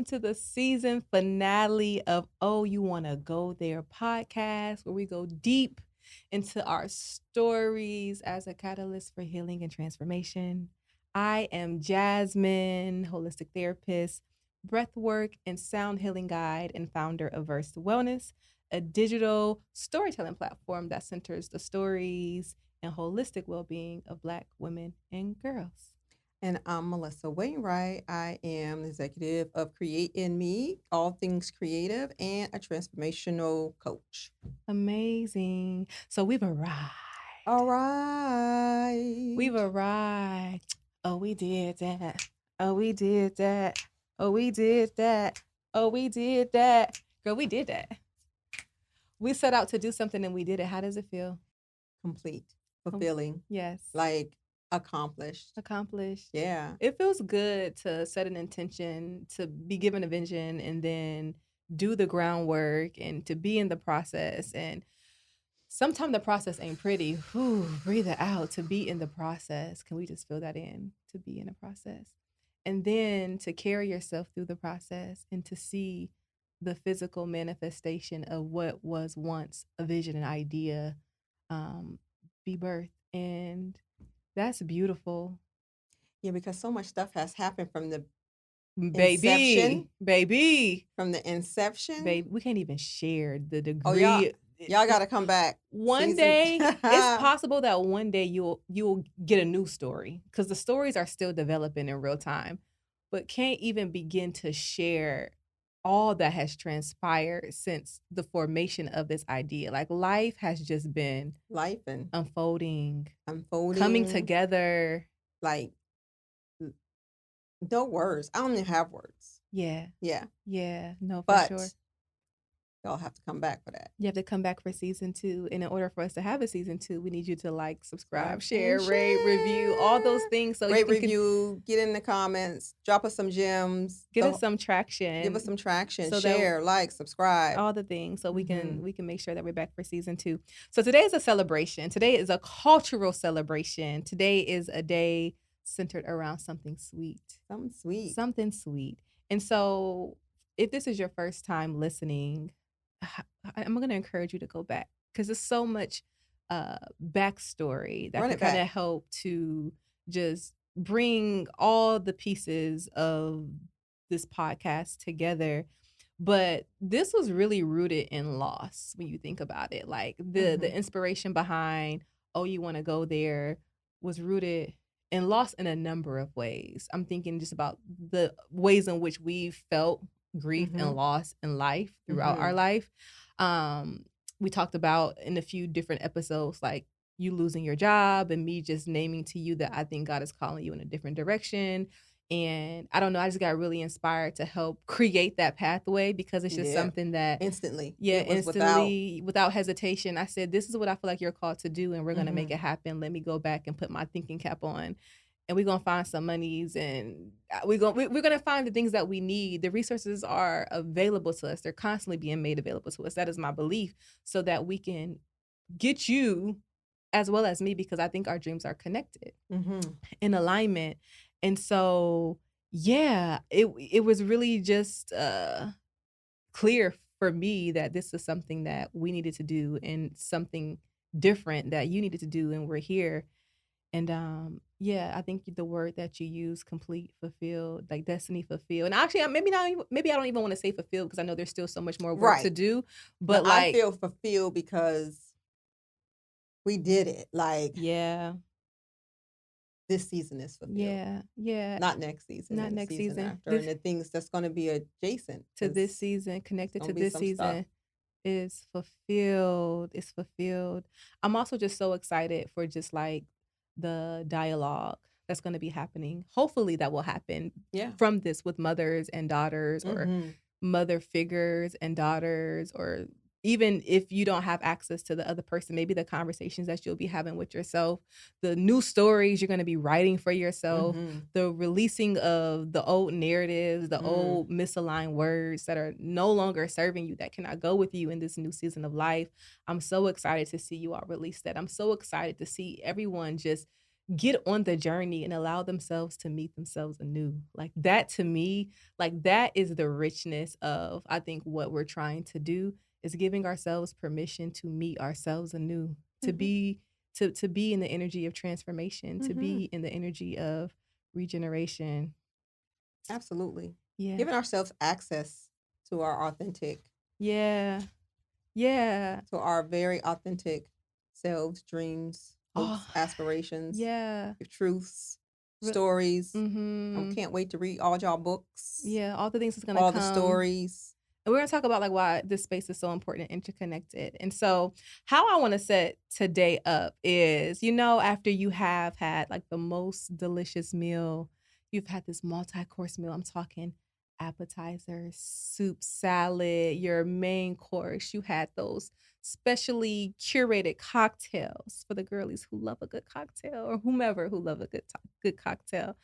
to the season finale of Oh, You Want to Go There podcast, where we go deep into our stories as a catalyst for healing and transformation. I am Jasmine, holistic therapist, breathwork and sound healing guide, and founder of Verse Wellness, a digital storytelling platform that centers the stories and holistic well being of Black women and girls. And I'm Melissa Wainwright. I am the executive of Create in Me, all things creative, and a transformational coach. Amazing. So we've arrived. All right. We've arrived. Oh, we did that. Oh, we did that. Oh, we did that. Oh, we did that. Girl, we did that. We set out to do something and we did it. How does it feel? Complete, fulfilling, Yes. like accomplished. Accomplished. Yeah. It feels good to set an intention, to be given a vision, and then do the groundwork and to be in the process. And sometimes the process ain't pretty. Whew, breathe it out. To be in the process. Can we just fill that in? To be in the process. And then to carry yourself through the process and to see the physical manifestation of what was once a vision and idea be birthed. And that's beautiful. Yeah, because so much stuff has happened from the Baby, baby, from the inception. baby. We can't even share the degree. Oh, y'all got to come back. One day, it's possible that one day you'll get a new story because the stories are still developing in real time, but can't even begin to share all that has transpired since the formation of this idea. Like life has just been life and unfolding, coming together. Like no words. I don't even have words. Yeah. No, for but sure. Y'all have to come back for that. You have to come back for season 2. And in order for us to have a season 2, we need you to like, subscribe, share, rate, review, all those things. So rate, review, get in the comments, drop us some gems, get us some traction. Give us some traction, so share, like, subscribe. All the things. So we can make sure that we're back for season 2. So today is a celebration. Today is a cultural celebration. Today is a day centered around something sweet. Something sweet. And so if this is your first time listening, I'm going to encourage you to go back because there's so much backstory that can kind of help to just bring all the pieces of this podcast together. But this was really rooted in loss when you think about it. Like the inspiration behind Oh, You Want to Go There was rooted in loss in a number of ways. I'm thinking just about the ways in which we've felt grief and loss in life throughout our life. We talked about in a few different episodes, like you losing your job and me just naming to you that I think God is calling you in a different direction. And I don't know, I just got really inspired to help create that pathway because it's just something that instantly, without hesitation, I said, this is what I feel like you're called to do. And we're going to make it happen. Let me go back and put my thinking cap on. And we're going to find some monies and we're going to find the things that we need. The resources are available to us. They're constantly being made available to us. That is my belief, so that we can get you as well as me, because I think our dreams are connected in alignment. And so, yeah, it was really just clear for me that this is something that we needed to do and something different that you needed to do. And we're here. And I think the word that you use, complete, fulfilled, like destiny fulfilled. And actually, maybe I don't even want to say fulfilled because I know there's still so much more work to do. But I feel fulfilled because we did it. Like, this season is fulfilled. Yeah. Not next season. Not next season. After, and the things that's going to be adjacent to this season, connected to this season, is fulfilled. It's fulfilled. I'm also just so excited for just like the dialogue that's going to be happening. Hopefully that will happen from this with mothers and daughters, or mother figures and daughters, or even if you don't have access to the other person, maybe the conversations that you'll be having with yourself, the new stories you're going to be writing for yourself, the releasing of the old narratives, the old misaligned words that are no longer serving you, that cannot go with you in this new season of life. I'm so excited to see you all release that. I'm so excited to see everyone just get on the journey and allow themselves to meet themselves anew. Like that to me, like that is the richness of I think what we're trying to do is giving ourselves permission to meet ourselves anew, to Mhm. be to be in the energy of transformation, to Mhm. be in the energy of regeneration. Absolutely. Yeah. Giving ourselves access to our authentic, Yeah. Yeah. to our very authentic selves, dreams, Oh, hopes, aspirations, yeah. truths, Re- stories. I mhm. can't wait to read all y'all books, Yeah, all the things that's gonna all the come. stories. And we're gonna talk about like why this space is so important and interconnected. And so, how I want to set today up is, after you have had like the most delicious meal, you've had this multi-course meal. I'm talking appetizer, soup, salad, your main course. You had those specially curated cocktails for the girlies who love a good cocktail or whomever who love a good cocktail.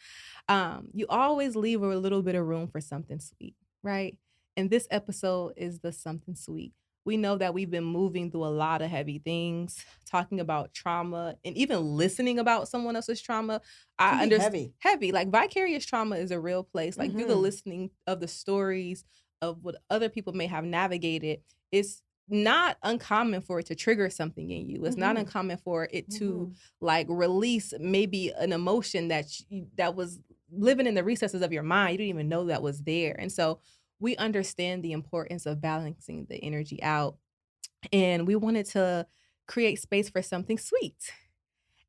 You always leave a little bit of room for something sweet, right? And this episode is the something sweet. We know that we've been moving through a lot of heavy things, talking about trauma and even listening about someone else's trauma. Can I be understand heavy. heavy, like vicarious trauma is a real place. Like through the Mhm. listening of the stories of what other people may have navigated, it's not uncommon for it to trigger something in you. It's not Mhm. uncommon for it to Mhm. like release maybe an emotion that was living in the recesses of your mind. You didn't even know that was there. And so we understand the importance of balancing the energy out. And we wanted to create space for something sweet.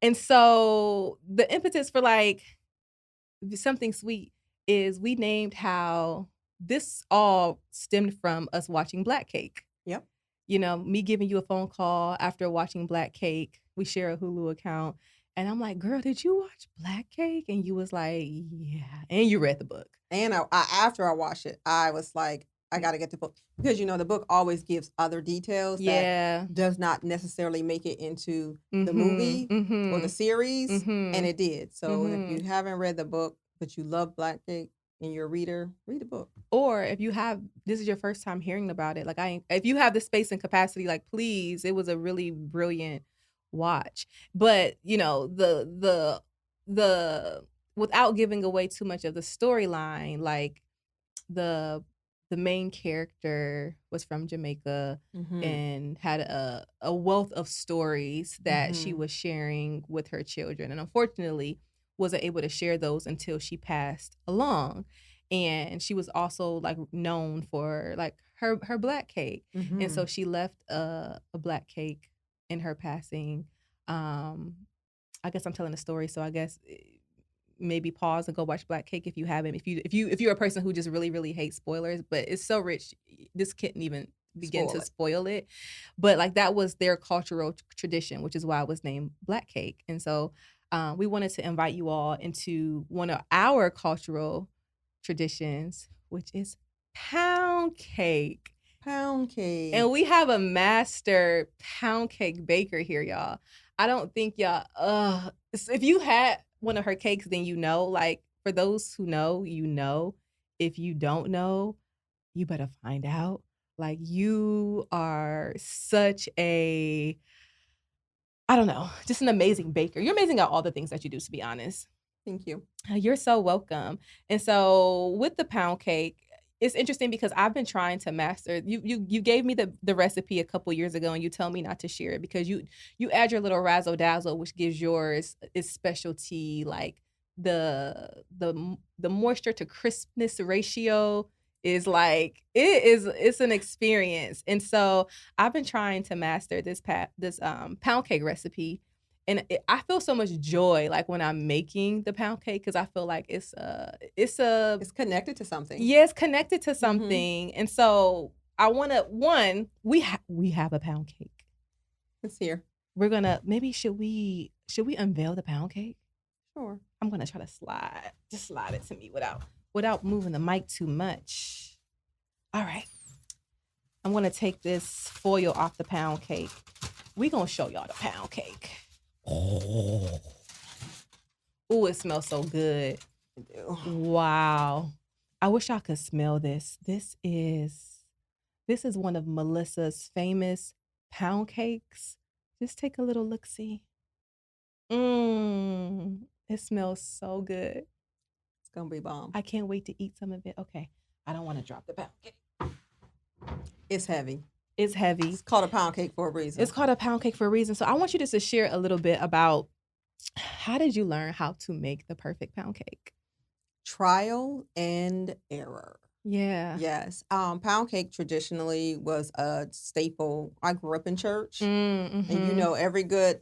And so the impetus for like something sweet is we named how this all stemmed from us watching Black Cake. Yep. Me giving you a phone call after watching Black Cake. We share a Hulu account. And I'm like, girl, did you watch Black Cake? And you was like, yeah. And you read the book. And after I watched it, I was like, I got to get the book because the book always gives other details that Yeah. does not necessarily make it into the Mhm. movie or the Mhm. series, and Mhm. it did. So if you Mhm. haven't read the book but you love Black Cake and you're a reader, read the book. Or if you have this is your first time hearing about it, like if you have the space and capacity, like please, it was a really brilliant watch. But, the without giving away too much of the storyline, like the the main character was from Jamaica Mhm. and had a wealth of stories that she Mhm. was sharing with her children, and unfortunately wasn't able to share those until she passed along. And she was also like known for like her black cake, and so Mhm. she left a black cake in her passing. um I guess I'm telling a story, so I guess maybe pause and go watch Black Cake if you haven't. If you're a person who just really really hates spoilers, but it's so rich, this couldn't even begin Spoil to it. spoil it. But like that was their cultural tradition, which is why it was named Black Cake. And so we wanted to invite you all into one of our cultural traditions, which is pound cake. Pound And cake. we have a master pound cake baker here, y'all. I don't think y'all if you had one of her cakes, then like for those who know, you know. If you don't know, you better find out. Like you are such a I don't know, just an amazing baker. You're amazing at all the things that you do, to be honest. Thank you. You're so welcome. And so with the pound cake, it's interesting because I've been trying to master. You gave me the recipe a couple years ago, and you tell me not to share it because you add your little razzle dazzle, which gives yours its specialty, like the moisture to crispness ratio is like it's an experience. And so I've been trying to master this pound cake recipe, and I feel so much joy like when I'm making the pound cake because I feel like it's a It's connected to something. yeah, it's connected to Mhm. something. And so I want to one we have a pound cake. It's here. We're gonna maybe should we unveil the pound cake? Sure. I'm gonna try to slide it to me without moving the mic too much. All right, I'm gonna take this foil off the pound cake. We gonna show y'all the pound cake. Oh, it smells so good. I do. Wow. I wish I could smell this. This is one of Melissa's famous pound cakes. Just take a little look see. It smells so good. It's gonna be bomb. I can't wait to eat some of it. Okay. I don't want to drop the pound cake. It's heavy. It's heavy. It's called a pound cake for a reason. It's called a pound cake for a reason. So I want you just to share a little bit about how did you learn how to make the perfect pound cake? Trial and error. Yeah. Yes. Pound cake traditionally was a staple. I grew up in church, and you know, every good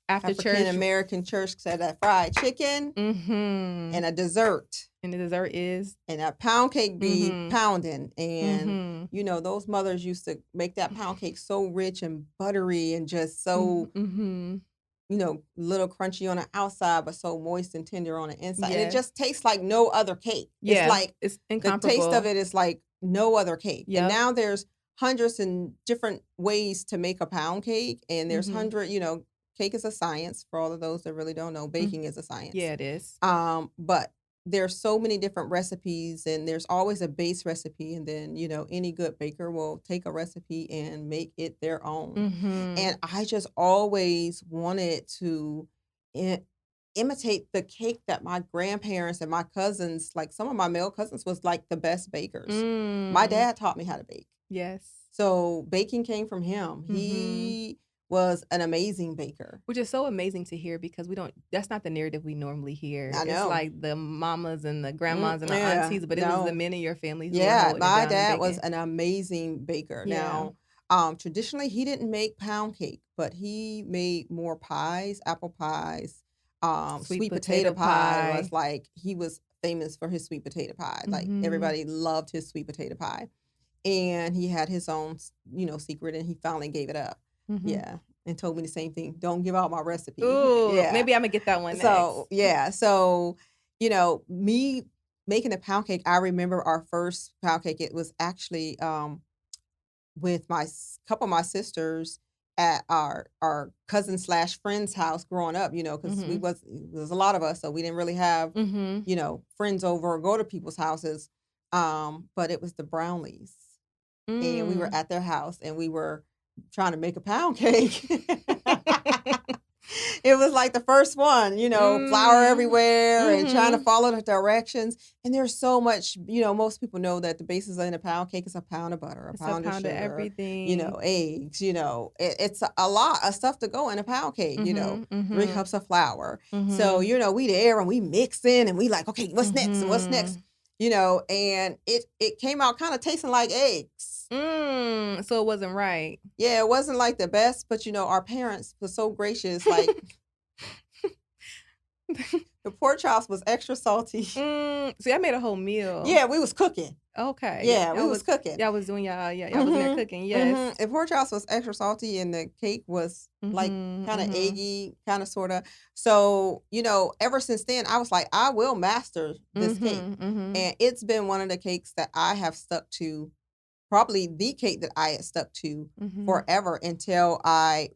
after African church, American church said that fried chicken and a dessert. and the dessert is And that pound cake be pounding. And you know, those mothers used to make that pound cake so rich and buttery and just so you know, little crunchy on the outside, but so moist and tender on the inside. And it Yes. just tastes like no other cake. Yeah, It's like it's the incomparable. taste of it is like no other cake. Yep. And now there's hundreds and different ways to make a pound cake. And there's you know, cake is a science for all of those that really don't know. Baking is a science. Yeah, it is. But there's so many different recipes, and there's always a base recipe, and then you know any good baker will take a recipe and make it their own. And I just always wanted to imitate the cake that my grandparents and my cousins, like some of my male cousins, was like the best bakers. My dad taught me how to bake. Yes. So baking came from him. He was an amazing baker. Which is so amazing to hear because that's not the narrative we normally hear. I know. It's like the mamas and the grandmas and the aunties, but it was the men in your family who were Yeah, holding it my down dad and was baking. an amazing baker. Yeah. Now, traditionally he didn't make pound cake, but he made more pies, apple pies, sweet potato pie was like he was famous for his sweet potato pie. Like everybody loved his sweet potato pie. And he had his own, you know, secret, and he finally gave it up. Yeah. And told me the same thing. Don't give out my recipe. Ooh, Yeah. maybe I'm gonna get that one next. So yeah. So, you know, me making a pound cake, I remember our first pound cake. It was actually with my couple of my sisters at our cousin / friend's house growing up, you know, because there's a lot of us, so we didn't really have, you know, friends over or go to people's houses. But it was the Brownlees. And we were at their house and we were trying to make a pound cake. It was like the first one, you know, flour everywhere and trying to follow the directions. And there's so much, you know, most people know that the basis in a pound cake is a pound of butter, a pound of sugar, everything, you know, eggs, you know, it's a lot of stuff to go in a pound cake, you know, 3 cups of flour. So, you know, we there and we mixing and we like, okay, what's next and what's next? You know, and it came out kind of tasting like eggs. So it wasn't right. Yeah, it wasn't like the best, but you know, our parents were so gracious. Like the pork chops was extra salty. See, I made a whole meal. Yeah, we was cooking. Okay. Yeah, we was cooking. Y'all was doing y'all was in there cooking. Yes. The pork chops was extra salty, and the cake was like kind of eggy, kind of sorta. So you know, ever since then, I was like, I will master this cake, and it's been one of the cakes that I have stuck to. Probably the cake that I had stuck to forever until I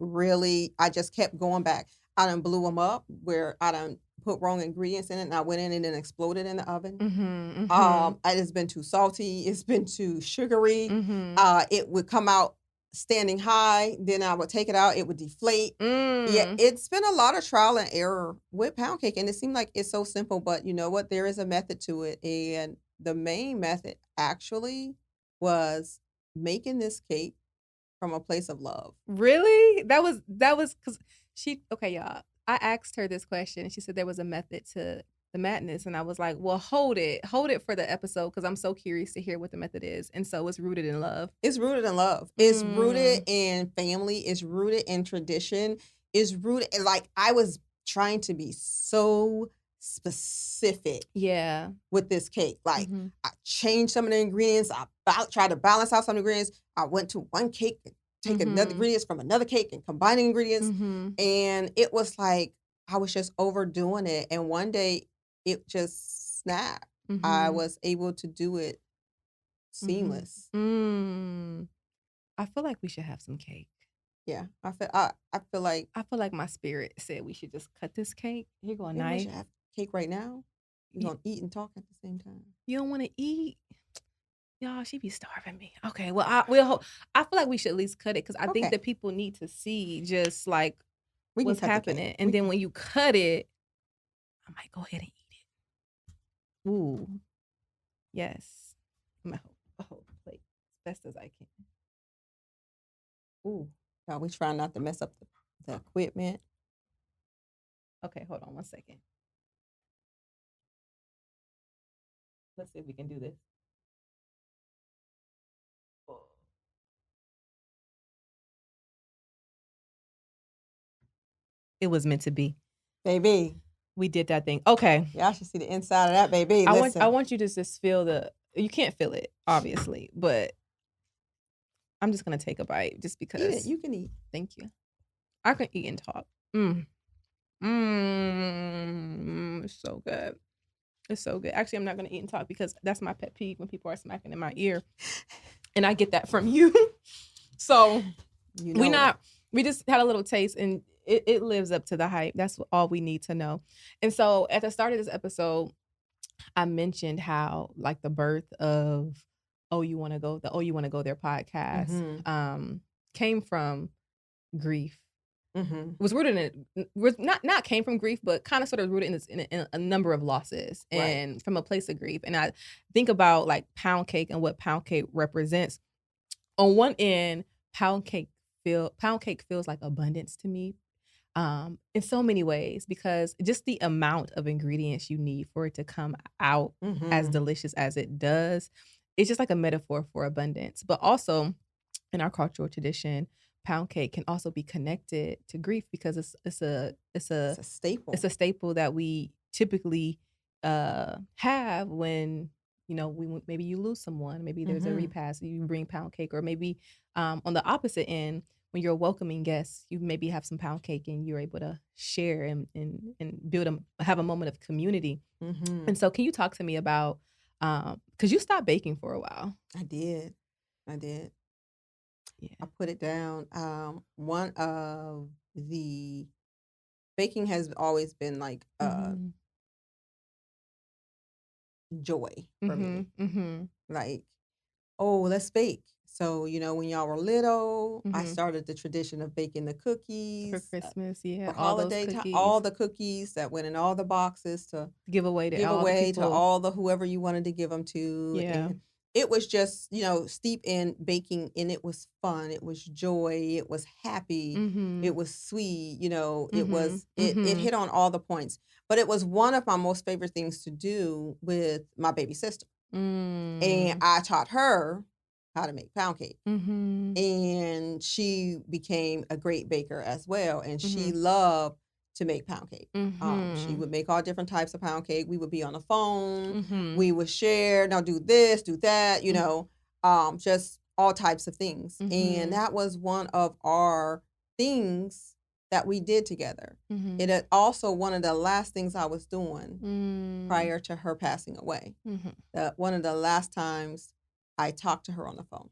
just kept going back. I done blew them up where I done put wrong ingredients in it and I went in and then exploded in the oven. It has been too salty. It's been too sugary. It would come out standing high. Then I would take it out. It would deflate. Yeah, it's been a lot of trial and error with pound cake. And it seemed like it's so simple, but you know what? There is a method to it. And the main method actually was making this cake from a place of love. Really? That was because y'all. I asked her this question and she said there was a method to the madness. And I was like, well, hold it for the episode because I'm so curious to hear what the method is. And so it's rooted in love. It's rooted in love. It's rooted in family. It's rooted in tradition. It's rooted in, like, I was trying to be so specific with this cake. Like I changed some of the ingredients. I tried to balance out some ingredients. I went to one cake and take another ingredients from another cake and combining ingredients. And it was like I was just overdoing it. And one day it just snapped. I was able to do it seamless. I feel like we should have some cake. Yeah, I feel like my spirit said we should just cut this cake. Here go a maybe knife. we should have cake right now. You're gonna eat and talk at the same time. You don't want to eat? Y'all, she be starving me. Okay, well, I feel like we should at least cut it because I think that people need to see just like what's happening. And then when you cut it, I might go ahead and eat it. Ooh. Yes. I'm going to hold the plate as best as I can. Ooh. Are we trying not to mess up the equipment? Okay, hold on one second. Let's see if we can do this. It was meant to be. Baby. We did that thing. Okay. Y'all should see the inside of that, baby. I want you to just feel you can't feel it, obviously, but I'm just going to take a bite just because. Eat it. You can eat. Thank you. I can eat and talk. It's so good. It's so good. Actually, I'm not going to eat and talk because that's my pet peeve when people are smacking in my ear. And I get that from you. So we just had a little taste and it lives up to the hype. That's all we need to know. And so at the start of this episode, I mentioned how like the birth of You Wanna Go There podcast came from grief. Was rooted in it, was not came from grief, but kind of sort of rooted in a number of losses and from a place of grief. And I think about like pound cake and what pound cake represents. On one end, pound cake feels like abundance to me, in so many ways, because just the amount of ingredients you need for it to come out as delicious as it does, it's just like a metaphor for abundance. But also, in our cultural tradition, pound cake can also be connected to grief because it's a staple. It's a staple that we typically have when maybe you lose someone, maybe there's a repast, you bring pound cake, or maybe on the opposite end, when you're welcoming guests, you maybe have some pound cake and you're able to share and have a moment of community. And so, can you talk to me about because you stopped baking for a while? I did. Yeah. I put it down. One of the baking has always been like joy for me. Like, oh, let's bake. So, when y'all were little, I started the tradition of baking the cookies. For Christmas, for holiday time, all the cookies that went in all the boxes to give away to all the whoever you wanted to give them to. Yeah. And it was just, steep in baking, and it was fun. It was joy. It was happy. It was sweet. It hit on all the points. But it was one of my most favorite things to do with my baby sister. And I taught her how to make pound cake. And she became a great baker as well. And she loved to make pound cake. She would make all different types of pound cake. We would be on the phone. We would share, now do this, do that, just all types of things. And that was one of our things that we did together. It is also one of the last things I was doing prior to her passing away. One of the last times I talked to her on the phone.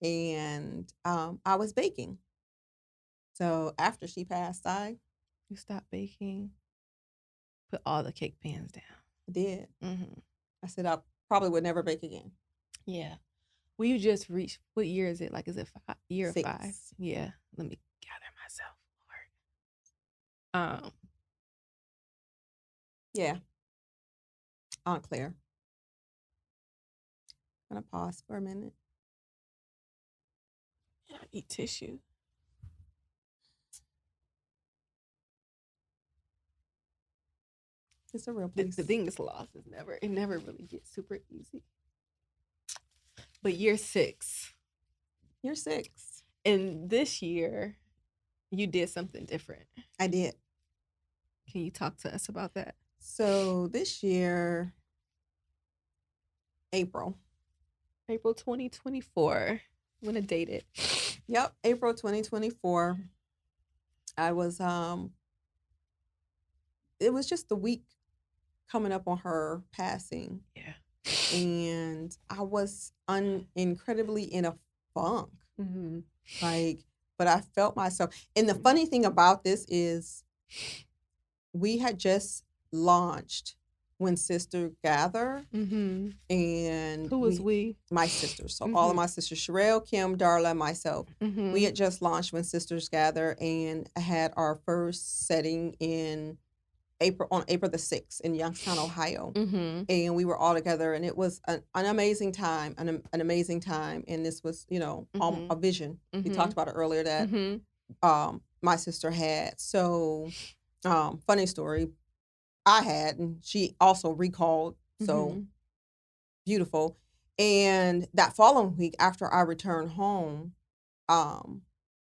And I was baking. So after she passed, You stopped baking? Put all the cake pans down. I did. I said I probably would never bake again. Yeah. Well, you just reached, what year is it? Like, is it year 6. 5? Yeah. Let me gather myself, Lord. Yeah. Aunt Claire. I'm gonna pause for a minute. Yeah, eat tissue. It's a real place. The thing is lost is never really gets super easy. But year 6. Year 6. And this year, you did something different. I did. Can you talk to us about that? So this year, April 2024. I'm gonna date it. Yep, April 2024. I was it was just the week coming up on her passing. Yeah. And I was incredibly in a funk. But I felt myself. And the funny thing about this is we had just launched when sisters gather. And who was we? My sisters. So all of my sisters, Sherelle, Kim, Darla, myself. We had just launched When Sisters Gather and had our first setting on April the 6th in Youngstown, Ohio. And we were all together, and it was an amazing time, an amazing time. And this was, a vision. We talked about it earlier that my sister had. So, funny story, I had, and she also recalled. So beautiful. And that following week, after I returned home,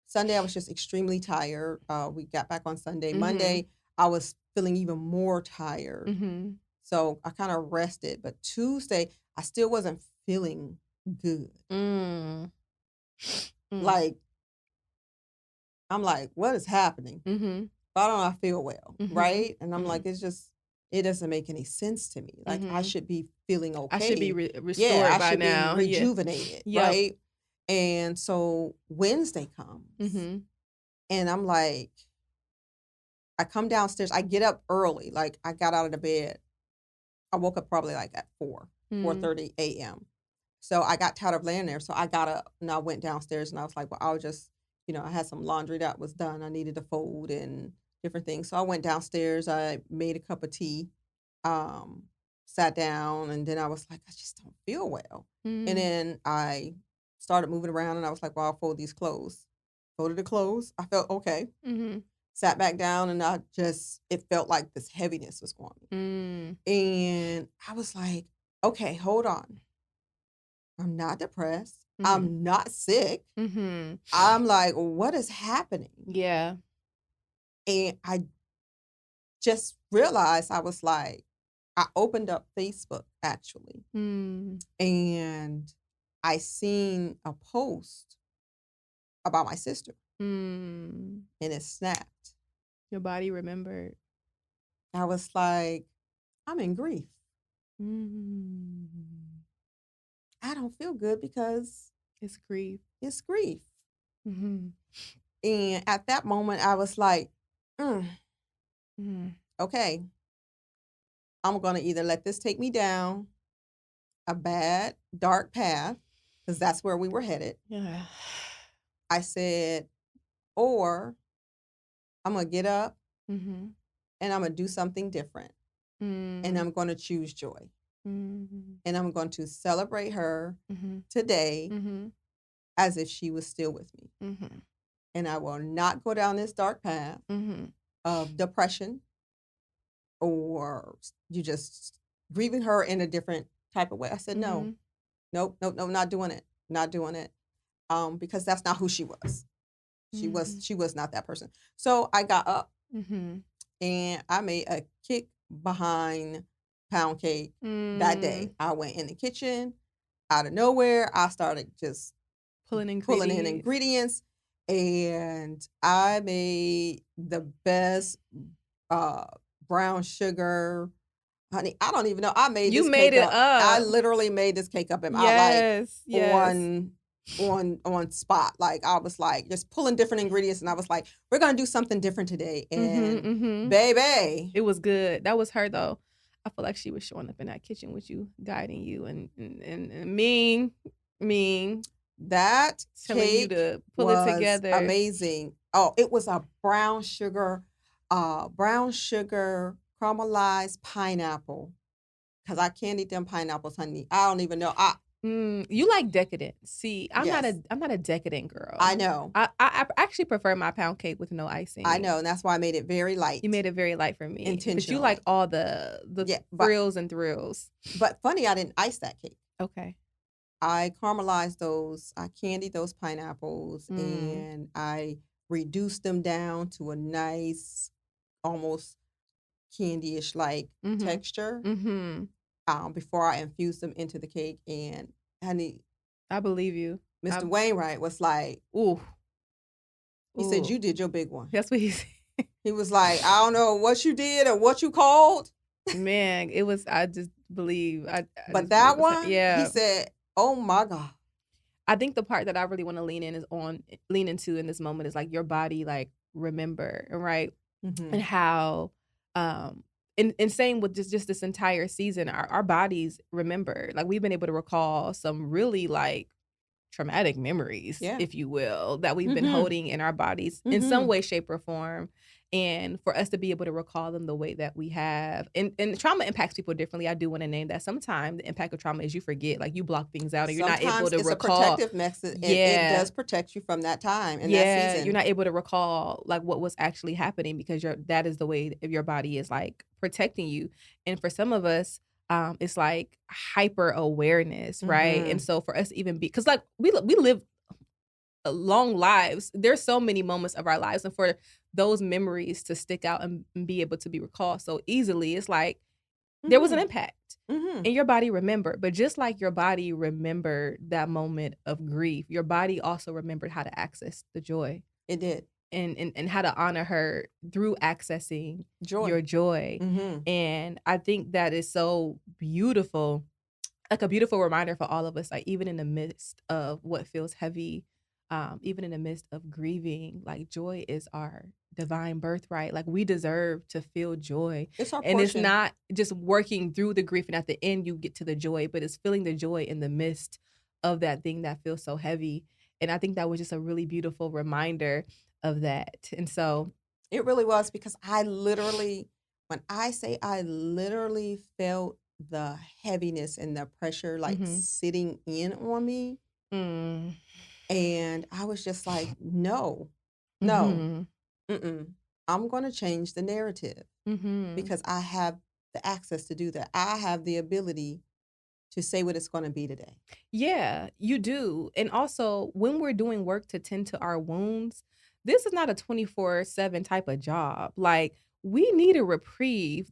Sunday I was just extremely tired. We got back on Sunday. Monday I was feeling even more tired. So I kind of rested. But Tuesday I still wasn't feeling good. Like, I'm like, what is happening? Why don't I feel well? Right? And I'm like, it doesn't make any sense to me. Like, I should be feeling okay. I should be restored by now. Be rejuvenated, right? And so Wednesday comes, and I'm like, I come downstairs. I get up early. Like, I got out of the bed. I woke up probably like at 4:30 a.m. So I got tired of laying there. So I got up and I went downstairs, and I was like, well, I'll just, I had some laundry that was done. I needed to fold and different things. So I went downstairs. I made a cup of tea, sat down, and then I was like, I just don't feel well. And then I started moving around, and I was like, well, I'll fold these clothes. Folded the clothes. I felt okay. Sat back down, and it felt like this heaviness was on me. And I was like, okay, hold on. I'm not depressed. I'm not sick. I'm like, what is happening? Yeah. And I just realized, I was like, I opened up Facebook actually. And I seen a post about my sister. And it snapped. Your body remembered. I was like, I'm in grief. I don't feel good because it's grief. It's grief. And at that moment, I was like, okay, I'm going to either let this take me down a bad, dark path, because that's where we were headed. Yeah. I said, or I'm going to get up and I'm going to do something different. And I'm going to choose joy. And I'm going to celebrate her today as if she was still with me. And I will not go down this dark path of depression, or you just grieving her in a different type of way. I said, no, not doing it. Not doing it. Because that's not who she was. She was not that person. So I got up and I made a kick behind pound cake that day. I went in the kitchen out of nowhere. I started just pulling in ingredients, and I made the best brown sugar. Honey, I don't even know. I made this cake up. I literally made this cake up in my on spot. Like, I was like just pulling different ingredients, and I was like, we're gonna do something different today. And baby, it was good. That was her though. I feel like she was showing up in that kitchen with you, guiding you, and mean. That telling you to pull it together. Amazing. Oh, it was a brown sugar caramelized pineapple. Because I can't eat them pineapples, honey. I don't even know. You like decadent. See, I'm not a decadent girl. I know. I actually prefer my pound cake with no icing. I know, and that's why I made it very light. You made it very light for me. Intentionally. But you like all the frills and thrills. But funny, I didn't ice that cake. Okay. I caramelized those. I candied those pineapples, and I reduced them down to a nice, almost candy-ish like texture. Before I infused them into the cake. And honey, I believe you. Mr. Wainwright was like, ooh. He said, you did your big one. That's what he said. He was like, I don't know what you did or what you called. Man, it was, I just believe. But that one, he said, oh my God. I think the part that I really want to lean into in this moment is like your body, like remember, right? And how and same with just this entire season, our bodies remember. Like, we've been able to recall some really, like, traumatic memories, Yeah. if you will, that we've been Mhm. holding in our bodies in some Mhm. way, shape, or form. And for us to be able to recall them the way that we have, and trauma impacts people differently. I do want to name that. Sometimes the impact of trauma is you forget, like you block things out and you're not able Sometimes to it's a recall. protective mechanism, and it Yeah. does protect you from that time and that Yeah, you're season. not able to recall, like, what was actually happening because that is the way that your body is, like, protecting you. And for some of us, it's like hyper awareness, right? And Mhm. so for us to even be, because like we live long lives. There's so many moments of our lives, and for those memories to stick out and be able to be recalled so easily, it's like there was an Mhm. impact. Mhm. And your body remembered, but just like your body remembered that moment of grief, your body also remembered how to access the joy It did. and how to honor her through accessing Joy. your joy. Mhm. And I think that is so beautiful, like a beautiful reminder for all of us, like even in the midst of what feels heavy, even in the midst of grieving, like joy is our divine birthright. Like we deserve to feel joy. It's our And it's portion. not just working through the grief and at the end you get to the joy, but it's feeling the joy in the midst of that thing that feels so heavy. And I think that was just a really beautiful reminder of that. And so, It really was, because I literally, when I say I literally felt the heaviness and the pressure like mhm. sitting in on me, Mm. and I was just like, no, no, Mhm. mm-mm. I'm going to change the narrative Mhm. because I have the access to do that. I have the ability to say what it's going to be today. Yeah, you do. And also, when we're doing work to tend to our wounds, this is not a 24/7 type of job. Like, we need a reprieve.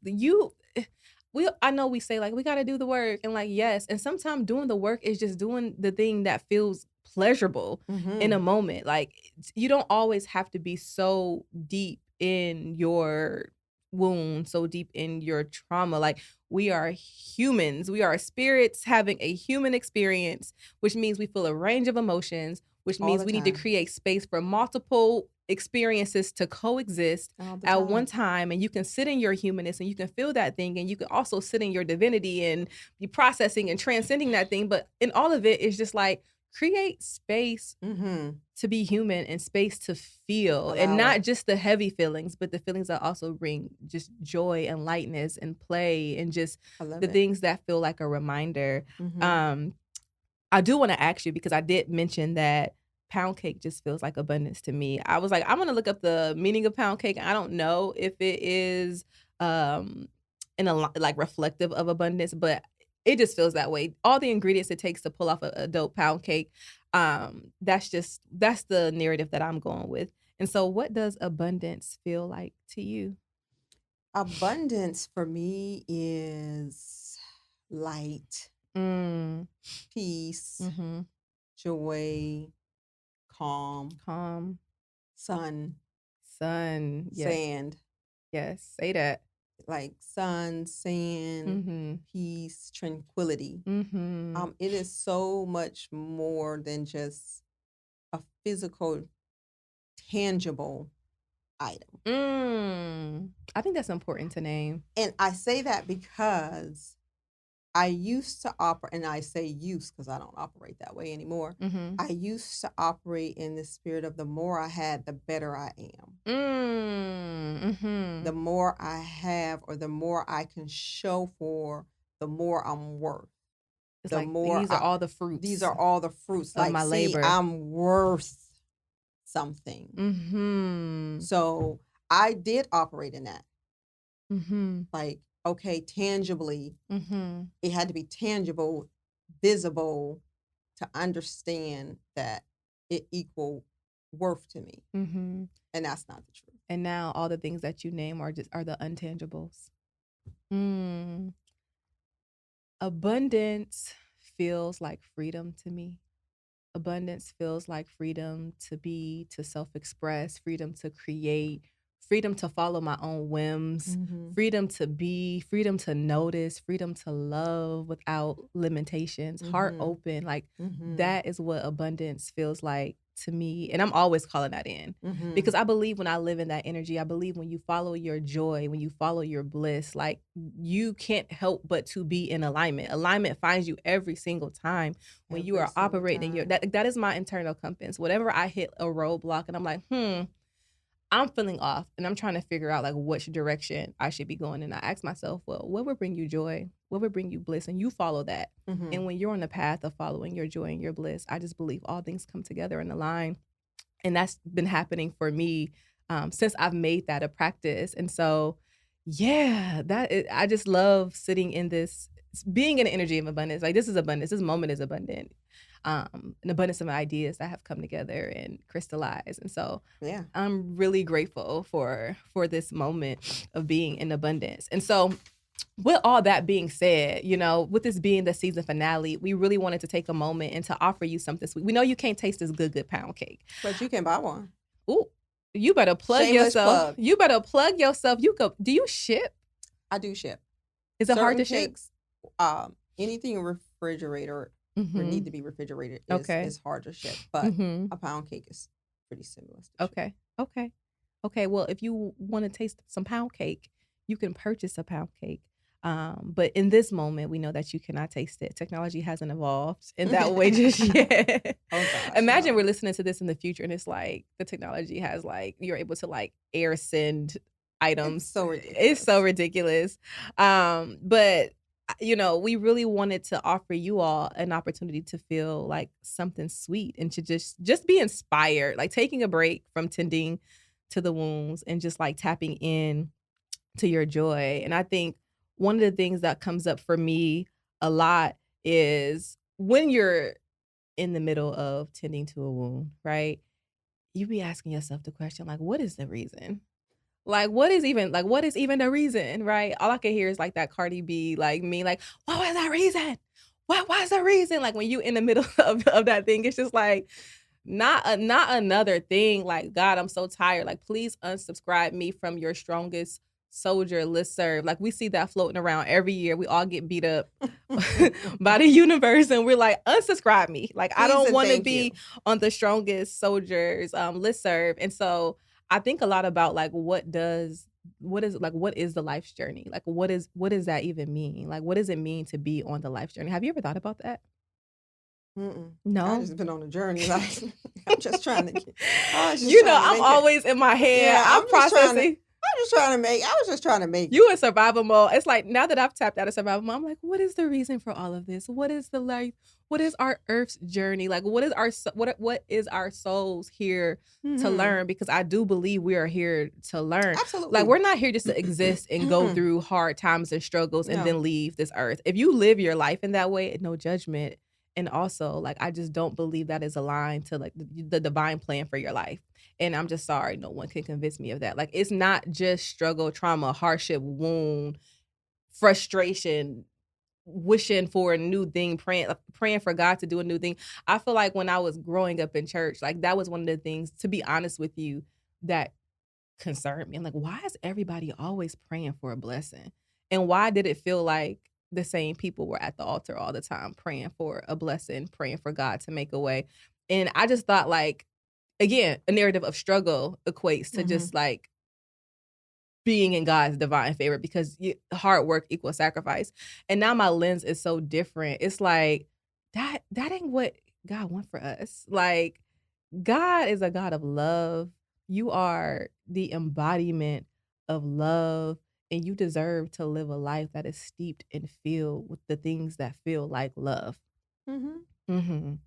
I know we say like we got to do the work and like yes, and sometimes doing the work is just doing the thing that feels pleasurable in a Hmm. moment. Like you don't always have to be so deep in your wound, so deep in your trauma. Like we are humans. We are spirits having a human experience, which means we feel a range of emotions, which All means the we need to time. create space for multiple experiences to coexist All the at one time. time. And you can sit in your humanness and you can feel that thing. And you can also sit in your divinity and be processing and transcending that thing. But in all of it, it's just like create space Hmm. to be human and space to feel, and Allow it. not just the heavy feelings, but the feelings that also bring just joy and lightness and play and just I love the it. things that feel like a reminder. Hmm. Um, I do want to ask you because I did mention that pound cake just feels like abundance to me. I was like, I'm gonna look up the meaning of pound cake. I don't know if it is um like reflective of abundance, but it just feels that way. All the ingredients it takes to pull off a dope pound cake. That's the narrative that I'm going with. And so what does abundance feel like to you? Abundance for me is light, Mm, peace, mhm. joy, calm, Calm, sun, sun. Yes, sand. yes. Say that. Like sun, sand, Mhm. peace, tranquility. Mhm. It is so much more than just a physical, tangible item. I think that's important to name. And I say that because I used to operate, and I say use because I don't operate that way anymore. Mhm. I used to operate in the spirit of the more I had, the better I am. The Mhm. more I have, or the more I can show for, the more I'm worth. It's The like more these are I, all the these fruits are all the fruits. of Like, my see, labor. I'm worth something. Mhm. So I did operate in that. Mhm. Like, okay, tangibly, Mhm. it had to be tangible, visible, to understand that it equal worth to me. Mhm. And that's not the truth. And now all the things that you name are the untangibles. Mm. Abundance feels like freedom to me. Abundance feels like freedom to be, to self-express, freedom to create, freedom to follow my own whims, freedom to be, freedom to notice, freedom to love without limitations, heart open. Like that is what abundance feels like to me. And I'm always calling that in because I believe when I live in that energy, I believe when you follow your joy, when you follow your bliss, like you can't help but to be in alignment. Alignment finds you every single time when you are operating your, that is my internal compass. Whatever I hit a roadblock and I'm like, I'm feeling off and I'm trying to figure out like which direction I should be going. And I ask myself, well, what would bring you joy? What would bring you bliss? And you follow that. And when you're on the path of following your joy and your bliss, I just believe all things come together in the line. And that's been happening for me since I've made that a practice. And so, yeah, I just love sitting in this, being in the energy of abundance. Like this is abundance. This moment is abundant. An abundance of ideas that have come together and crystallized. And so I'm really grateful for this moment of being in abundance. And so with all that being said, you know, with this being the season finale, we really wanted to take a moment and to offer you something sweet. We know you can't taste this good pound cake. But you can buy one. Ooh, you better plug Shameless yourself. plug. You better plug yourself. Do you ship? I do ship. Is it hard to cakes, ship? Anything in refrigerator or need to be refrigerated is hard to ship, but a pound cake is pretty similar. Okay. Well, if you want to taste some pound cake, you can purchase a pound cake. But in this moment, we know that you cannot taste it. Technology hasn't evolved in that way just yet. Imagine we're listening to this in the future and it's like the technology has like, you're able to like air send items. It's so ridiculous. But you know, we really wanted to offer you all an opportunity to feel like something sweet and to just be inspired, like taking a break from tending to the wounds and just like tapping in to your joy. And I think one of the things that comes up for me a lot is when you're in the middle of tending to a wound, right? You be asking yourself the question, like, what is the reason? Like, what is even the reason, right? All I can hear is like that Cardi B, like me, like, what was that reason? What's the reason? Like when you in the middle of that thing, it's just like, not another thing. Like, God, I'm so tired. Like, please unsubscribe me from your strongest soldier listserv. Like we see that floating around every year. We all get beat up by the universe and we're like, unsubscribe me. Like I don't want to be on the strongest soldiers listserv. And so I think a lot about like what is the life's journey? Like what does that even mean? Like what does it mean to be on the life's journey? Have you ever thought about that? No, I've just been on a journey. Like, I'm just trying to I'm always in my head. Yeah, I'm processing. I was just trying to make you in survival mode. It's like now that I've tapped out of survival mode, I'm like, what is the reason for all of this? What is the life? What is our earth's journey? Like, what is our souls here to learn? Because I do believe we are here to learn. Absolutely. Like, we're not here just to exist and go through hard times and struggles and then leave this earth. If you live your life in that way, no judgment. And also, like, I just don't believe that is aligned to like the divine plan for your life. And I'm just sorry, no one can convince me of that. Like, it's not just struggle, trauma, hardship, wound, frustration, wishing for a new thing, praying for God to do a new thing. I feel like when I was growing up in church, like that was one of the things, to be honest with you, that concerned me. I'm like, why is everybody always praying for a blessing? And why did it feel like the same people were at the altar all the time praying for a blessing, praying for God to make a way? And I just thought, like, again, a narrative of struggle equates to just like being in God's divine favor, because hard work equals sacrifice. And now my lens is so different. It's like that ain't what God wants for us. Like, God is a God of love. You are the embodiment of love, and you deserve to live a life that is steeped and filled with the things that feel like love. And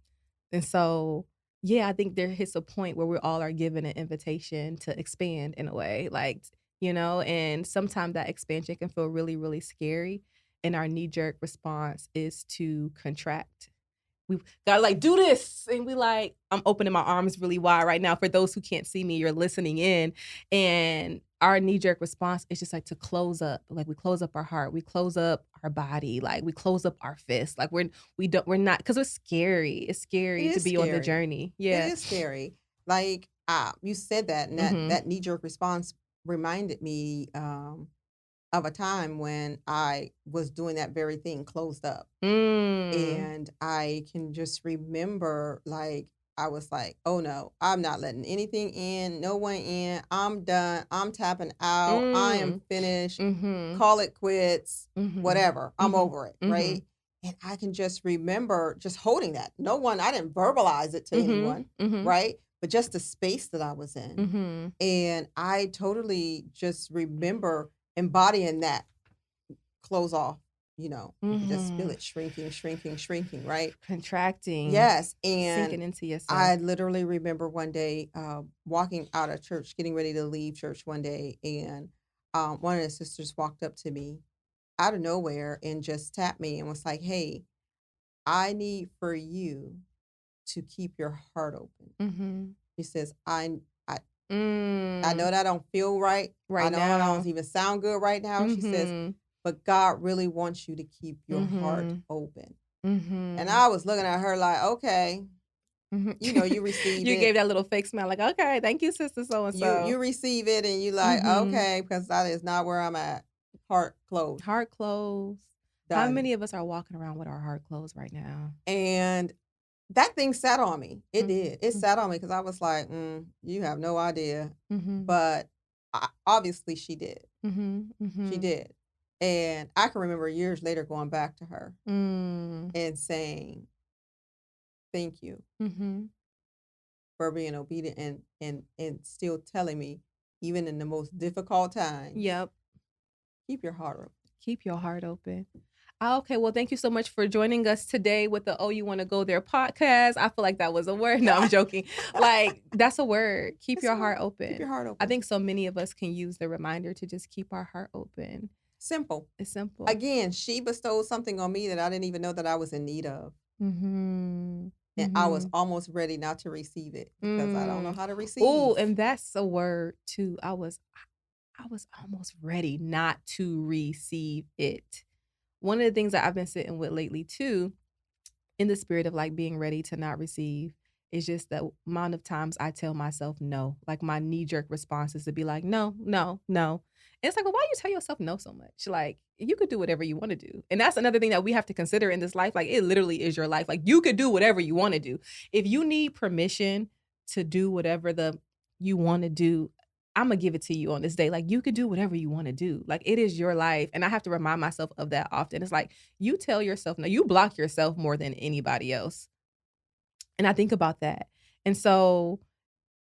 so, yeah, I think there hits a point where we all are given an invitation to expand in a way, like, and sometimes that expansion can feel really, really scary. And our knee-jerk response is to contract. We've got to like do this. And we like, I'm opening my arms really wide right now. For those who can't see me, you're listening in. And our knee-jerk response is just like to close up. Like we close up our heart. We close up our body. Like we close up our fists. Like we're not, because it's scary. It's scary to be on the journey. Yeah. It is scary. Like you said that, and that knee-jerk response reminded me of a time when I was doing that very thing, closed up. Mm. And I can just remember, like, I was like, "Oh, no, I'm not letting anything in, no one in. I'm done. I'm tapping out. I am Mm. finished. Mhm. Call it quits, Mhm. whatever. I'm Mhm. over it," Mhm. right? And I can just remember just holding that. No one I didn't verbalize it to Mhm. anyone, Mhm. right? But just the space that I was in. Mhm. And I totally just remember embodying that. Close off, you could just feel Mhm. it shrinking, shrinking, shrinking, right? Contracting, Yes, and sinking into yourself. I literally remember one day, walking out of church, getting ready to leave church one day, and, one of the sisters walked up to me out of nowhere and just tapped me and was like, "Hey, I need for you to keep your heart open." Mhm. She says, "I Mm. know that don't feel right. I Right know that now. don't even sound good right now," she says, Mhm. "but God really wants you to keep your heart Mhm. open." And Mhm. I was looking at her like, "Okay." Mhm. You receive You gave it. that little fake smile like, "Okay, thank you, sister so and You so." receive it and you like, Mhm. "Okay," because that is not where I'm at. Heart closed, Heart closed. How done. many of us are walking around with our heart closed right now? And that thing sat on me. It did. It Mhm. sat on me because I was like, "You have no idea." Mhm. But obviously she did. Mhm. She Mhm. did. And I can remember years later going back to her Mm. and saying, "Thank you Mhm. for being obedient and still telling me, even in the most difficult times, Yep. keep your heart open." Keep your heart open. Okay, well, thank you so much for joining us today with the Oh You Wanna Go There podcast. I feel like that was a word. No, I'm joking. Like, that's a word. Keep It's a your word. heart Keep your open. heart I open. think so many of us can use the reminder to just keep our heart open. Simple. It's simple. Again, she bestowed something on me that I didn't even know that I was in need of. Mhm. And I was Mhm. almost ready not to receive it because I don't know Mm. how to Oh, receive. and that's a word too. I was almost ready not to receive it. One of the things that I've been sitting with lately too, in the spirit of like being ready to not receive, is just the amount of times I tell myself no. Like my knee jerk response is to be like, no, no, no. And it's like, well, why you tell yourself no so much? Like you could do whatever you want to do. And that's another thing that we have to consider in this life. Like it literally is your life. Like you could do whatever you want to do. If you need permission to do whatever the you want to do, I'm gonna give it to you on this day. Like you could do whatever you want to do. Like it is your life. And I have to remind myself of that often. It's like you tell yourself no, you block yourself more than anybody else. And I think about that. And so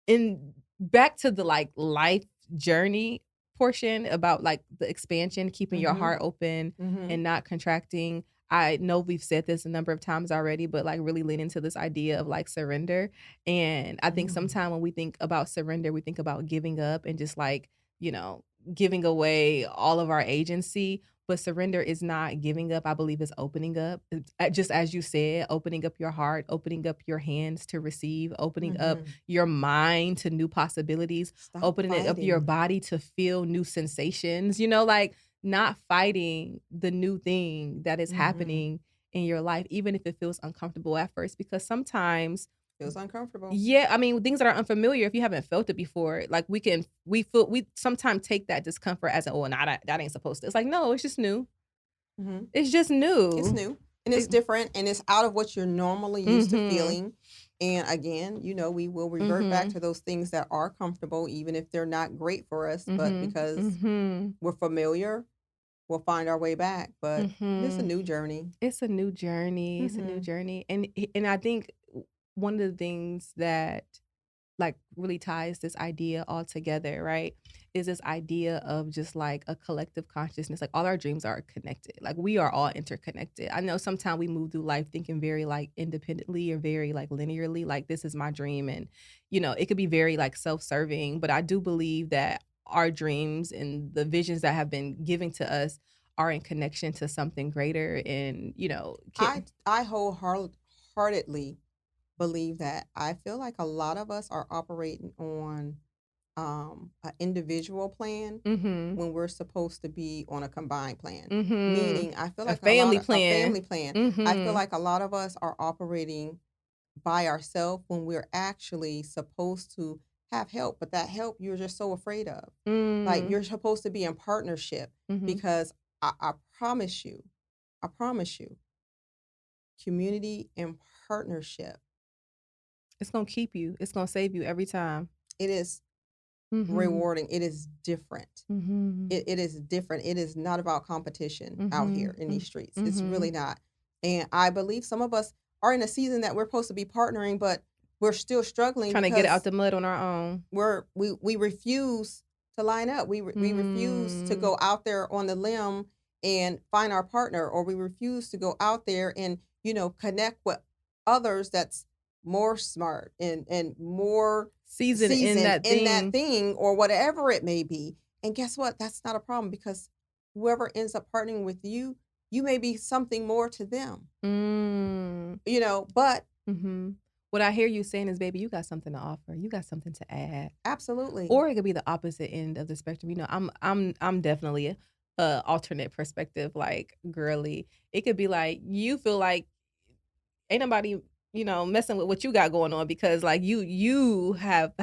in back to the like life journey portion about like the expansion, keeping your Mhm. heart open Mhm. and not contracting. I know we've said this a number of times already, but like really lean into this idea of like surrender. And I think Mm. sometimes when we think about surrender, we think about giving up and just like, you know, giving away all of our agency. But surrender is not giving up. I believe it's opening up. Just as you said, opening up your heart, opening up your hands to receive, opening up Mhm. your mind to new possibilities, Stop opening it up your fighting. body to feel new sensations, like not fighting the new thing that is Mhm. happening in your life, even if it feels uncomfortable at first, because sometimes Feels uncomfortable. yeah, I mean, things that are unfamiliar, if you haven't felt it before, like we sometimes take that discomfort as, oh, nah, that ain't supposed to. It's like, no, it's just new. Mhm. It's just It's new. new and it's It, different and it's out of what you're normally used to mm-hmm. feeling. And again, we will revert back Mm-hmm. to those things that are comfortable, even if they're not great for us. But Mm-hmm. because Mm-hmm. we're familiar, we'll find our way back. But it's a Mm-hmm. new journey. It's a new journey. It's a new Hmm. journey. And I think one of the things that like really ties this idea all together, right? Is this idea of just like a collective consciousness. Like all our dreams are connected. Like we are all interconnected. I know sometimes we move through life thinking very like independently or very like linearly, like this is my dream. And, it could be very like self-serving, but I do believe that our dreams and the visions that have been given to us are in connection to something greater and, can I wholeheartedly believe that. I feel like a lot of us are operating on an individual plan mhm. when we're supposed to be on a combined plan. Mhm. Meaning, I feel A like a lot family of a plan. family plan. I feel Mhm. like a lot of us are operating by ourselves when we're actually supposed to have help, but that help you're just so afraid of. Like, Mm. you're supposed to be in partnership Mhm. because I promise you, I promise you, community and partnership, It's gonna keep you. It's gonna save you every time. it is Mhm. rewarding. It is different. Mhm. It is different. It is not about competition out here Mhm. in these streets. It's really Mhm. not. And I believe some of us are in a season that we're supposed to be partnering, but we're still struggling Trying to get it out because the mud on our own. we refuse to line up. We refuse to Mm. go out there on the limb and find our partner, or we refuse to go out there and connect with others that's more smart and more Season in seasoned that in that thing. thing or whatever it may be. And guess what? That's not a problem because whoever ends up partnering with you, you may be something more to them. Mm. But Mhm. What I hear you saying is, "Baby, you got something to offer. You got something to add." absolutely. Or it could be the opposite end of the spectrum. I'm definitely a alternate perspective, like girly. It could be like you feel like ain't nobody, messing with what you got going on because like you have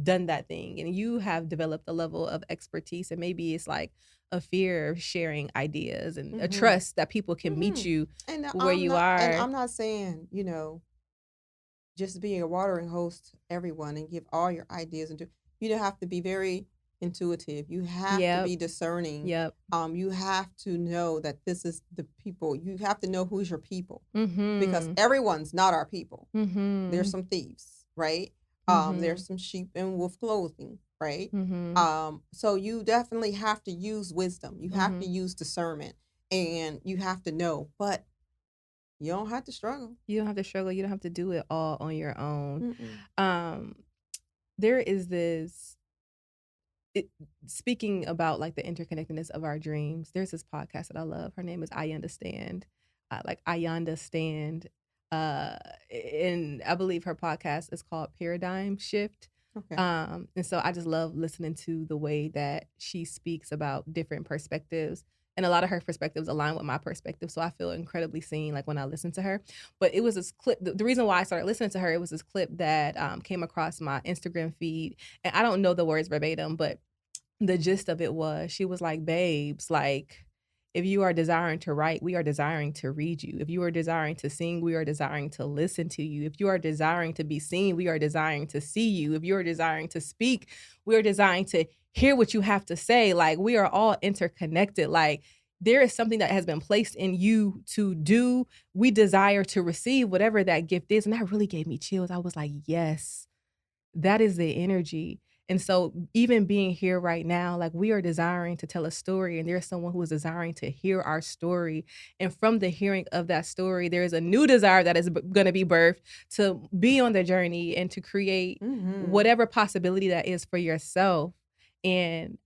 done that thing and you have developed a level of expertise and maybe it's like a fear of sharing ideas and a Mhm. trust that people can meet Mhm. you And where you are. I'm not saying, just being a watering host to everyone and give all your ideas and do you don't have to be very intuitive. You have to Yep. be discerning. Yep. You have to know that this is the people. You have to know who's your people because Mhm. everyone's not our people. There's Mhm. some thieves, right? Mhm. There's some sheep in wolf clothing, right? Mhm. So you definitely have to use wisdom. You have to Mhm. use discernment and you have to know, but you don't have to struggle. You don't have to struggle, you don't have to do it all on your own. Mm-mm. Um, there is this it speaking about, like, the interconnectedness of our dreams, there's this podcast that I love, her name is I Understand, like, I Understand, uh, and I believe her podcast is called Paradigm Shift, Okay. and so I just love listening to the way that she speaks about different perspectives, and a lot of her perspectives align with my perspective, so I feel incredibly seen, like, when I listen to her, but it was this clip the reason why I started listening to her, it was this clip that, came across my Instagram feed, and I don't know the words verbatim, but the gist of it was she was like, "Babes, like, if you are desiring to write, we are desiring to read you. If you are desiring to sing, we are desiring to listen to you. If you are desiring to be seen, we are desiring to see you. If you are desiring to speak, we are desiring to hear what you have to say. Like, we are all interconnected. Like, there is something that has been placed in you to do. We desire to receive whatever that gift is." And that really gave me chills. I was like, "Yes, that is the energy." And so even being here right now, like we are desiring to tell a story and there's someone who is desiring to hear our story. And from the hearing of that story, there is a new desire that is going to be birthed to be on the journey and to create Mhm. whatever possibility that is for yourself. And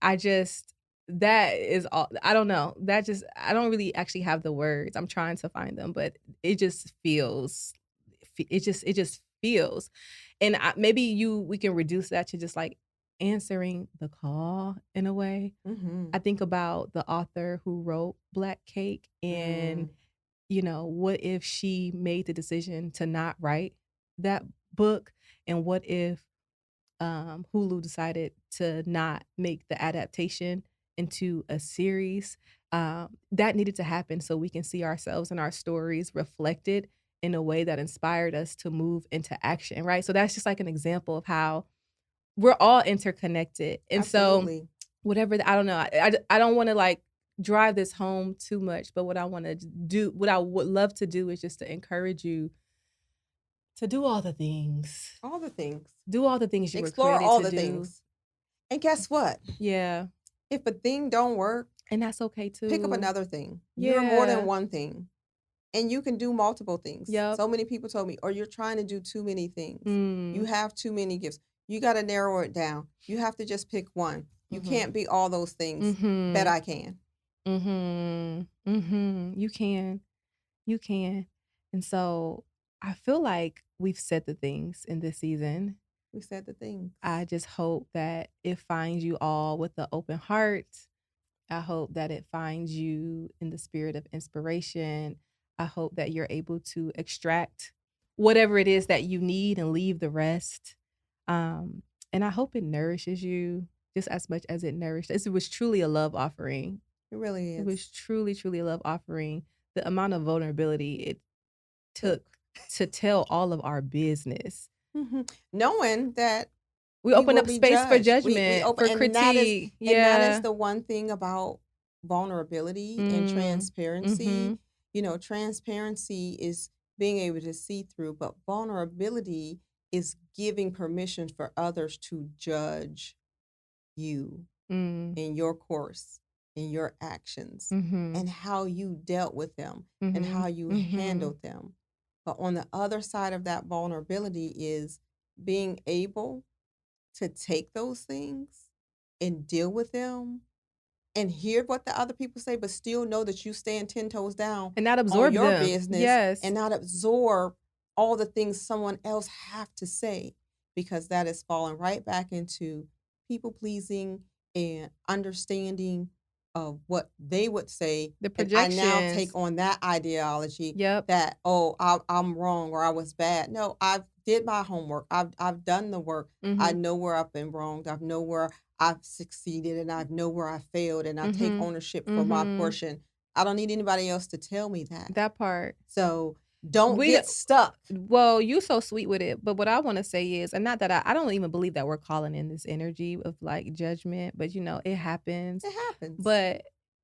that is all, I don't know. I don't really actually have the words. I'm trying to find them, but it just feels, it just feels. And maybe we can reduce that to just like answering the call in a way. Mhm. I think about the author who wrote Black Cake and, Mm. what if she made the decision to not write that book? And what if Hulu decided to not make the adaptation into a series? That needed to happen so we can see ourselves and our stories reflected in a way that inspired us to move into action, right? So that's just like an example of how we're all interconnected. And so Absolutely. I don't know. I don't want to like drive this home too much, but what I would love to do is just to encourage you to do all the things. All the things. Do all the things you were Explore created all to the do. things. And guess what? Yeah, If a thing don't work, and that's okay pick up too. another thing. You're more than Yeah. one thing. And you can do multiple things. Yep. So many people told me, or you're trying to do too many things. You Mm. have too many gifts. You got to narrow it down. You have to just pick one. You Mhm. can't be all those things. Bet Mhm. I can. Mhm. Mhm. You can. You can. And so I feel like we've said the things in this season. We said the things. I just hope that it finds you all with an open heart. I hope that it finds you in the spirit of inspiration. I hope that you're able to extract whatever it is that you need and leave the rest. Um, And I hope it nourishes you just as much as it nourished. It was truly a love offering. It really It is. was truly, truly a love offering. The amount of vulnerability it took Took. to tell all of our business. Knowing that We we opened will up be space for judged. We judgment, open, for critique. and that is Yeah. the one thing about vulnerability and Mm. transparency. Mhm. Transparency is being able to see through, but vulnerability is giving permission for others to judge you Mm. in your course, in your actions, Mhm. and how you dealt with them and how Mhm. you Mhm. handled them. But on the other side of that vulnerability is being able to take those things and deal with them and hear what the other people say, but still know that you stand 10 toes down And not on absorb your them. business Yes. and not absorb all the things someone else have to say, because that is falling right back into people pleasing and understanding of what they would say. The And I now take projections. on that ideology Yep. that, oh, I'm wrong or I was bad. No, I've did my homework. I've done the work. I Mhm. know where I've been wronged. I know where I've succeeded and I know where I failed and I take Mhm. ownership for my Mhm. portion. I don't need anybody else to tell me that. That part. So don't We d get stuck. Well, you so sweet with it, but what I wanna say is, and not that I don't even believe that we're calling in this energy of, like, judgment, but, it happens. It happens. But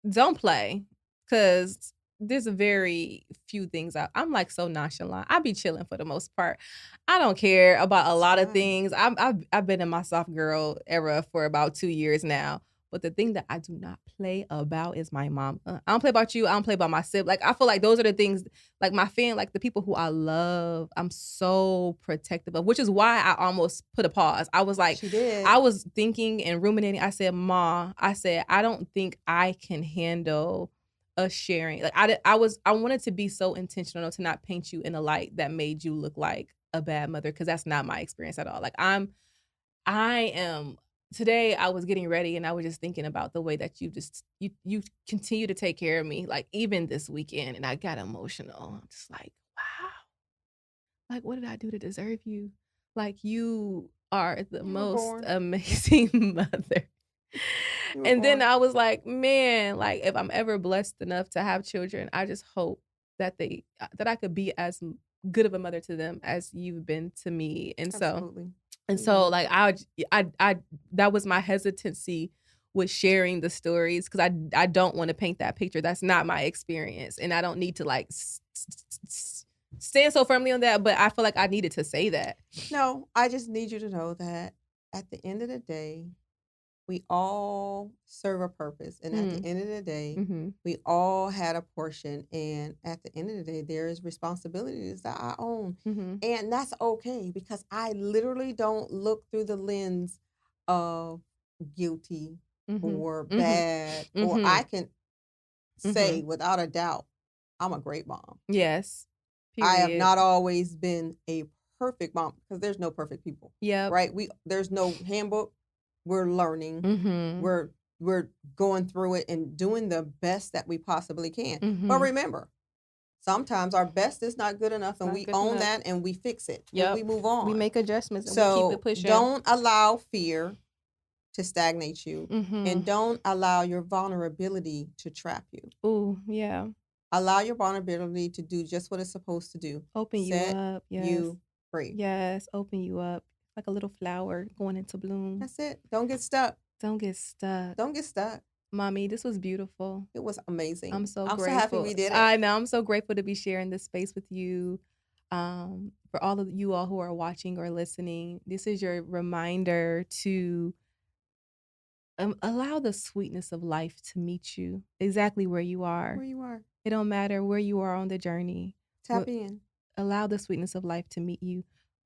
don't play, cause there's a very few things I'm, like, so nonchalant. I be chilling for the most part. I don't care about a That's lot of fine. things. I've been in my soft girl era for about 2 years now, but the thing that I do not play about is my mom. I don't play about you, I don't play about my sib like, I feel like those are the things like, my like, the people who I love, I'm so protective of, which is why I almost put a pause. I was like She did. I was thinking and ruminating. I said, "Ma," I said, "I don't think I can handle us sharing." Like, I wanted to be so intentional to not paint you in a light that made you look like a bad mother, because that's not my experience at all. Like, I am today I was getting ready and I was just thinking about the way that you continue to take care of me, like, even this weekend, and I got emotional. I'm just like, "Wow, like, what did I do to deserve you? Like, you are the You were most born. amazing mother." You were And then born. I was like, "Man, like, if I'm ever blessed enough to have children, I just hope that that I could be as good of a mother to them as you've been to me." Absolutely. And You're so, like, wonderful. I that was my hesitancy with sharing the stories, because I don't wanna paint that picture. That's not my experience, and I don't need to, like, stand so firmly on that, but I feel like I needed to say that. No, I just need you to know that at the end of the day, we all serve a purpose. And at the Mm, end of the day, mhm, we all had a portion. And at the end of the day, there is responsibilities that I own. mhm, And that's okay because I literally don't look through the lens of guilty mhm, or mhm, bad, or I mhm, can say mhm. without a doubt, I'm a great mom. Yes. I have Period. not always been a perfect mom because there's no perfect people, Yep. right? There's no handbook. We're learning. Mhm, We're we're going through it and doing the best that we possibly can. But mhm. remember, sometimes our best is not good enough It's and not we good own enough. that and we fix it and we Yep. move We on. make adjustments and we keep it So pushing. don't allow fear to stagnate you and Mhm. don't allow your vulnerability to trap you. Ooh, yeah. Allow your vulnerability to do just what it's supposed to do. Open you Set up. Yes. you free. Yes, open you up like a little flower going into bloom. That's it. Don't get stuck. Don't get stuck. Don't get stuck. Mommy, this was beautiful. It was I'm amazing. so I'm so happy grateful. we did it. I know, I'm so grateful to be sharing this space with you. For all of you all who are watching or listening, this is your reminder to allow the sweetness of life to meet you exactly where you Where are. you are. It don't matter where you are on the journey. Tap in. Allow the sweetness of life to meet you.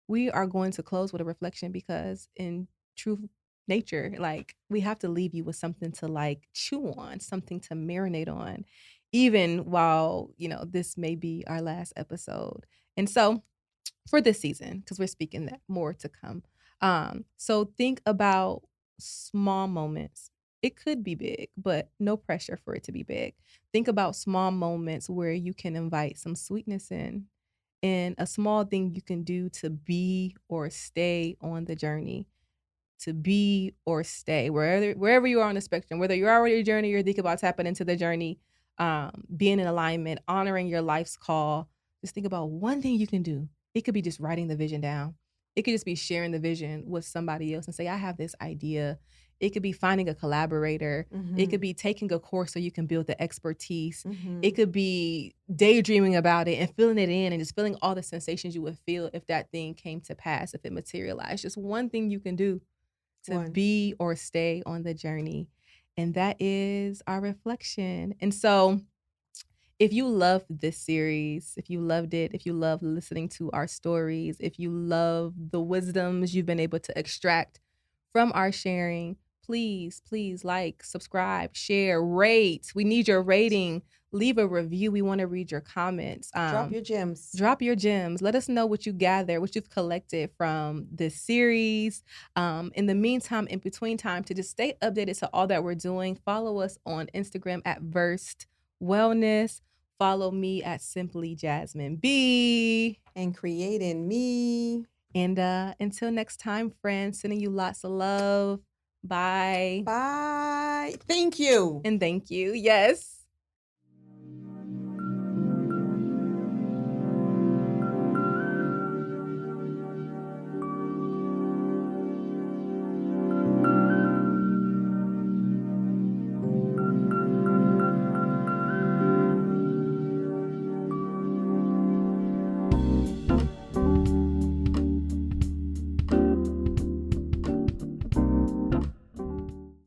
We are going to close with a reflection, because in true nature, like, we have to leave you with something to, like, chew on, something to marinate on, even while, this may be our last episode. And so for this season, because we're speaking that more to come. So think about small moments. It could be big, but no pressure for it to be big. Think about small moments where you can invite some sweetness in, and a small thing you can do to be or stay on the journey. to be or stay, wherever you are on the spectrum, whether you're already a journey or think about tapping into the journey, being in alignment, honoring your life's call. Just think about one thing you can do. It could be just writing the vision down. It could just be sharing the vision with somebody else and say, I have this idea. It could be finding a collaborator. It could be taking a course so you can build the expertise. It could be daydreaming about it and feeling it in and just feeling all the sensations you would feel if that thing came to pass, if it materialized. Just one thing you can do to be or stay on the journey. And that is our reflection. And so if you loved this series, if you loved it, if you love listening to our stories, if you love the wisdoms you've been able to extract from our sharing, please like, subscribe, share, rate. We need your rating. Leave a review. We want to read your comments. Drop your gems. Drop your gems. Let us know what you gather, what you've collected from this series. In the meantime, in between time, to just stay updated to all that we're doing, follow us on Instagram at Versed Wellness. Follow me at Simply Jasmine B. And Creating Me. And until next time, friends, sending you lots of love. Bye. Bye. Thank you. And thank you. Yes.